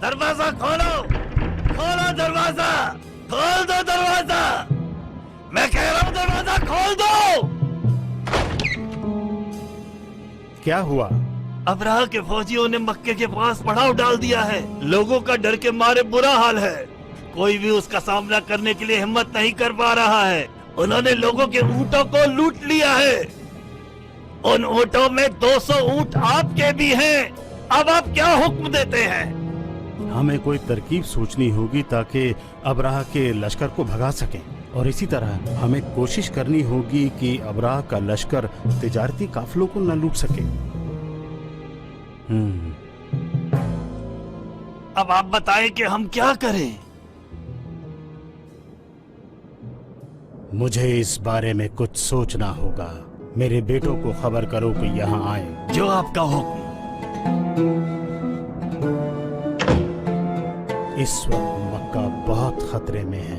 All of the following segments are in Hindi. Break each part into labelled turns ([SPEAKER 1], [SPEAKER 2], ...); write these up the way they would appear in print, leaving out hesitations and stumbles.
[SPEAKER 1] दरवाजा खोलो, खोलो दरवाजा, खोल दो दरवाजा, मैं कह रहा हूँ दरवाजा खोल दो।
[SPEAKER 2] क्या हुआ?
[SPEAKER 1] अबराह के फौजियों ने मक्के के पास पड़ाव डाल दिया है। लोगों का डर के मारे बुरा हाल है। कोई भी उसका सामना करने के लिए हिम्मत नहीं कर पा रहा है। उन्होंने लोगों के ऊंटों को लूट लिया है। उन ऊंटों में 200 ऊंट आपके भी हैं। अब आप क्या हुक्म देते हैं?
[SPEAKER 2] हमें कोई तरकीब सोचनी होगी ताकि अबराह के लश्कर को भगा सकें, और इसी तरह हमें कोशिश करनी होगी कि अबराह का लश्कर तिजारती काफिलों को न लूट सके।
[SPEAKER 1] अब आप बताएं कि हम क्या करें?
[SPEAKER 2] मुझे इस बारे में कुछ सोचना होगा। मेरे बेटों को खबर करो कि यहाँ आए।
[SPEAKER 1] जो आपका हुक्म।
[SPEAKER 2] इस वक्त मक्का बहुत खतरे में है।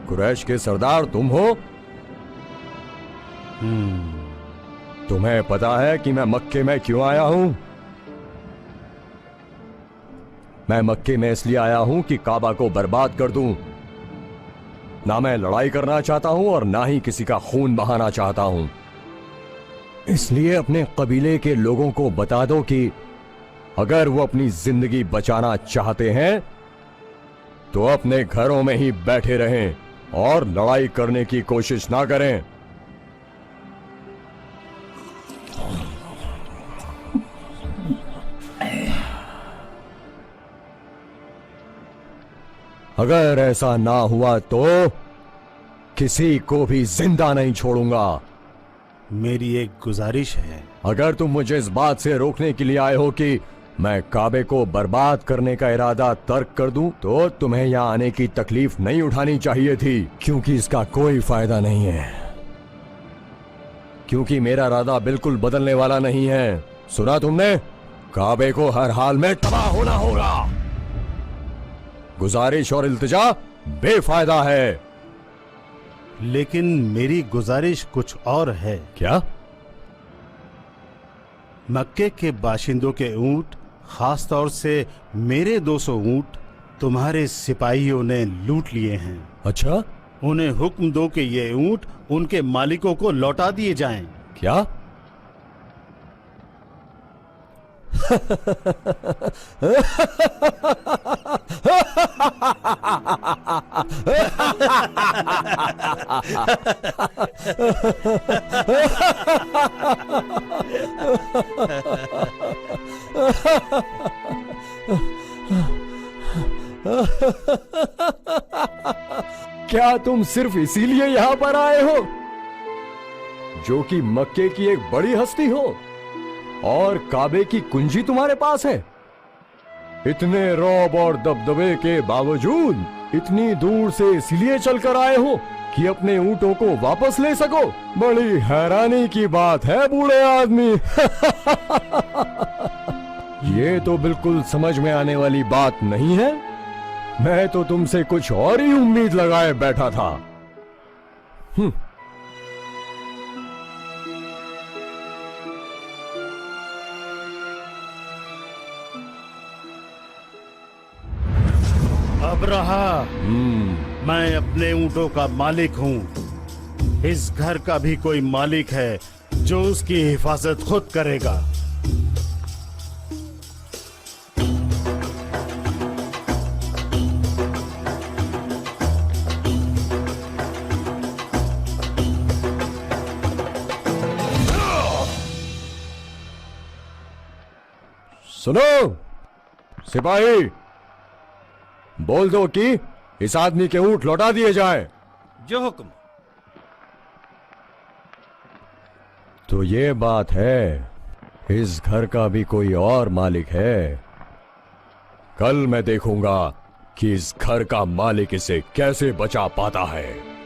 [SPEAKER 3] कुरैश के सरदार तुम हो? तुम्हें पता है कि मैं मक्के में क्यों आया हूं? मैं मक्के में इसलिए आया हूं कि काबा को बर्बाद कर दूं। ना मैं लड़ाई करना चाहता हूं और ना ही किसी का खून बहाना चाहता हूं। इसलिए अपने कबीले के लोगों को बता दो कि अगर वो अपनी जिंदगी बचाना चाहते हैं तो अपने घरों में ही बैठे रहें और लड़ाई करने की कोशिश ना करें। अगर ऐसा ना हुआ तो किसी को भी जिंदा नहीं छोड़ूंगा।
[SPEAKER 2] मेरी एक गुजारिश है।
[SPEAKER 3] अगर तुम मुझे इस बात से रोकने के लिए आए हो कि मैं काबे को बर्बाद करने का इरादा तर्क कर दूं, तो तुम्हें यहां आने की तकलीफ नहीं उठानी चाहिए थी, क्योंकि इसका कोई फायदा नहीं है। क्योंकि मेरा इरादा बिल्कुल बदलने वाला नहीं है। सुना तुमने? काबे को हर हाल में तबाह होना होगा। गुजारिश और इल्तिजा बेफायदा है।
[SPEAKER 2] लेकिन मेरी गुजारिश कुछ और है।
[SPEAKER 3] क्या?
[SPEAKER 2] मक्के के बाशिंदों के ऊंट, खास तौर से मेरे 200 ऊंट तुम्हारे सिपाहियों ने लूट लिए हैं।
[SPEAKER 3] अच्छा?
[SPEAKER 2] उन्हें हुक्म दो कि ये ऊंट उनके मालिकों को लौटा दिए जाएं।
[SPEAKER 3] क्या? क्या तुम सिर्फ इसीलिए यहां पर आए हो, जो कि मक्के की एक बड़ी हस्ती हो, और काबे की कुंजी तुम्हारे पास है? इतने रौब और दबदबे के बावजूद इतनी दूर से इसलिए चलकर आए हो कि अपने ऊंटों को वापस ले सको? बड़ी हैरानी की बात है बूढ़े आदमी। ये तो बिल्कुल समझ में आने वाली बात नहीं है। मैं तो तुमसे कुछ और ही उम्मीद लगाए बैठा था।
[SPEAKER 2] अब्राहा, मैं अपने ऊंटों का मालिक हूं। इस घर का भी कोई मालिक है जो उसकी हिफाजत खुद करेगा।
[SPEAKER 3] सुनो सिपाही, बोल दो कि इस आदमी के ऊंट लौटा दिए जाए।
[SPEAKER 1] जो हुक्म।
[SPEAKER 3] तो ये बात है, इस घर का भी कोई और मालिक है। कल मैं देखूंगा कि इस घर का मालिक इसे कैसे बचा पाता है।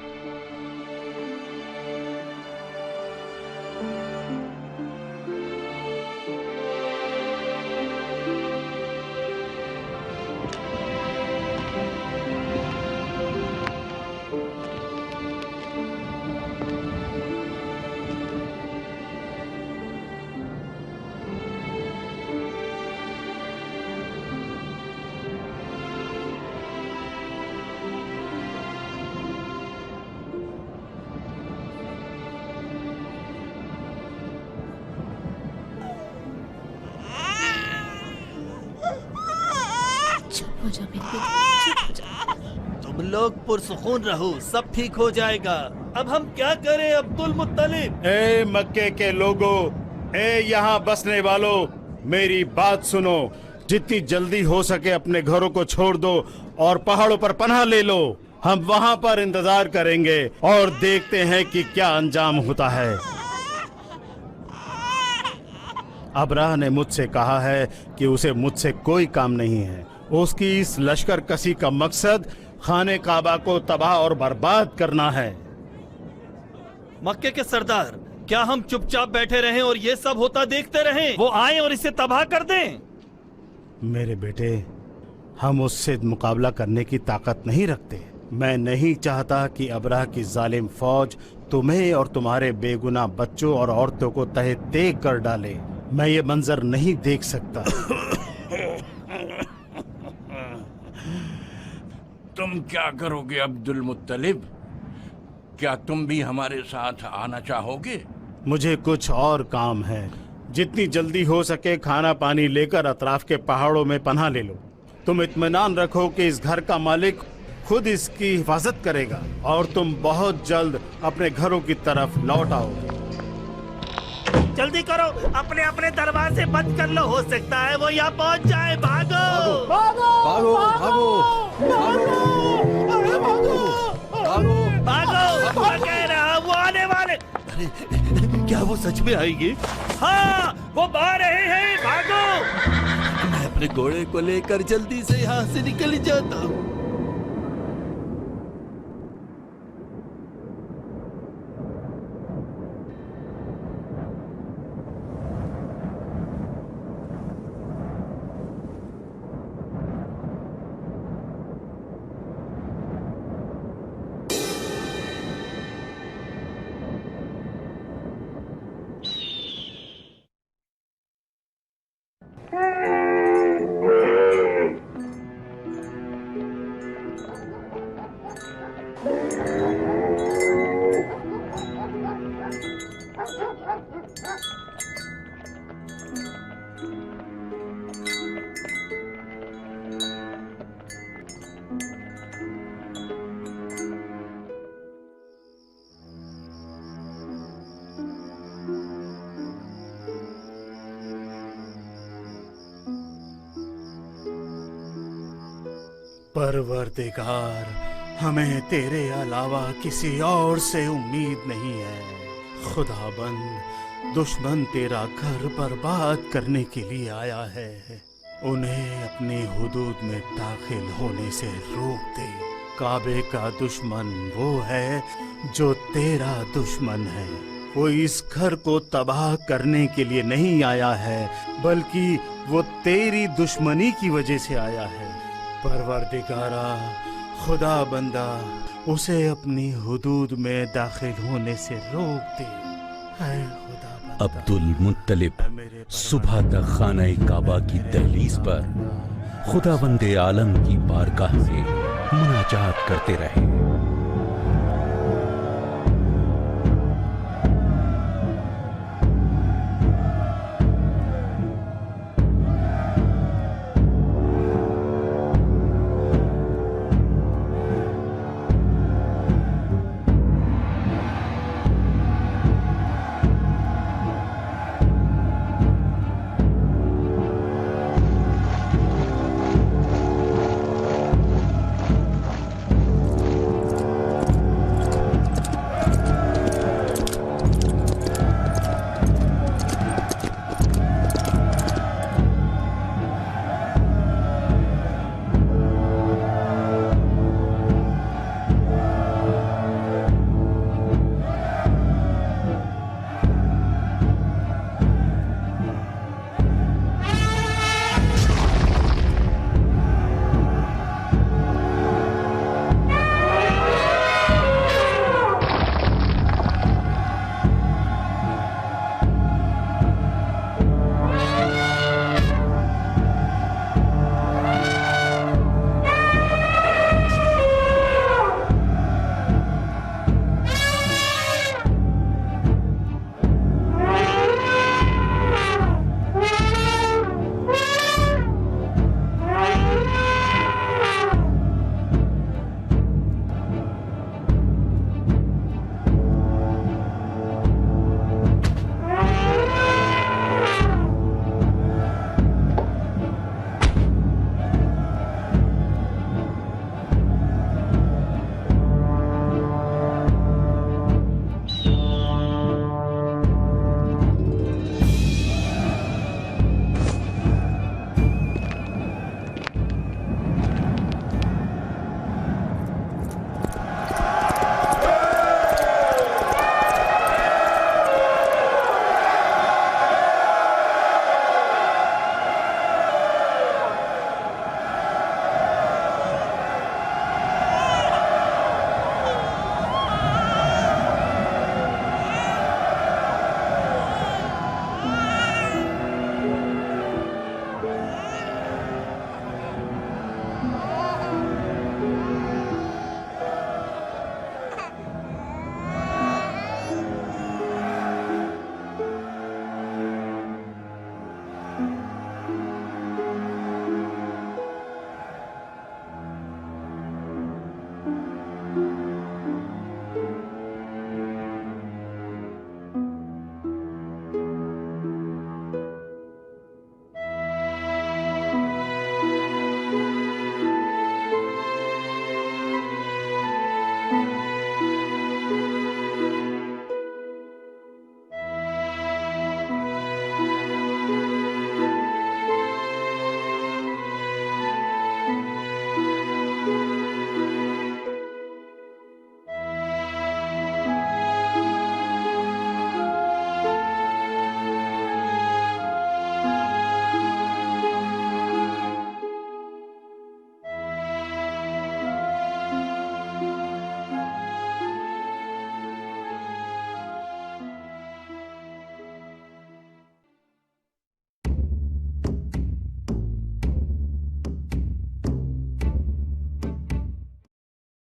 [SPEAKER 1] तुम लोग पुरसुकून रहो, सब ठीक हो जाएगा। अब हम क्या करें अब्दुल मुत्तलिब?
[SPEAKER 2] ए मक्के के लोगों, ए यहाँ बसने वालों, मेरी बात सुनो। जितनी जल्दी हो सके अपने घरों को छोड़ दो और पहाड़ों पर पनाह ले लो। हम वहाँ पर इंतजार करेंगे और देखते हैं कि क्या अंजाम होता है। अब्राह ने मुझसे कहा है कि उसे मुझसे कोई काम नहीं है। उसकी इस लश्कर कसी का मकसद खाने काबा को तबाह और बर्बाद करना है।
[SPEAKER 1] मक्के के सरदार, क्या हम चुपचाप बैठे रहें और ये सब होता देखते रहें? वो आए और इसे तबाह कर दें?
[SPEAKER 2] मेरे बेटे, हम उससे मुकाबला करने की ताकत नहीं रखते। मैं नहीं चाहता कि अब्राह की जालिम फौज तुम्हें और तुम्हारे बेगुनाह बच्चों और औरतों को तहे तेग कर डाले। मैं ये मंजर नहीं देख सकता।
[SPEAKER 4] तुम क्या करोगे अब्दुल मुत्तलिब? क्या तुम भी हमारे साथ आना चाहोगे?
[SPEAKER 2] मुझे कुछ और काम है। जितनी जल्दी हो सके खाना पानी लेकर अतराफ के पहाड़ों में पनाह ले लो। तुम इत्मीनान रखो कि इस घर का मालिक खुद इसकी हिफाजत करेगा और तुम बहुत जल्द अपने घरों की तरफ लौट आओगे।
[SPEAKER 1] जल्दी करो, अपने अपने दरवाजे बंद कर लो, हो सकता है वो यहाँ पहुँच जाए। भागो
[SPEAKER 3] भागो भागो
[SPEAKER 1] भागो, मैं कह रहा वो आने वाले। अरे क्या वो सच में आएंगे? हाँ, वो आ रहे हैं, भागो। मैं अपने घोड़े को लेकर जल्दी से यहाँ से निकल जाता हूँ।
[SPEAKER 2] परवरदिगार, हमें तेरे अलावा किसी और से उम्मीद नहीं है। खुदाबंद, दुश्मन तेरा घर बर्बाद करने के लिए आया है। उन्हें अपनी हुदूद में दाखिल होने से रोक दे। काबे का दुश्मन वो है जो तेरा दुश्मन है। वो इस घर को तबाह करने के लिए नहीं आया है, बल्कि वो तेरी दुश्मनी की वजह से आया है। परवरदिगारा, खुदा बंदा, उसे अपनी हुदूद में दाखिल होने से रोक दे। ऐ खुदा बंदा,
[SPEAKER 5] अब्दुल मुत्तलिब सुबह तक खाना काबा की दहलीज पर खुदावंदे आलम की बारगाह में मुनाजात करते रहे।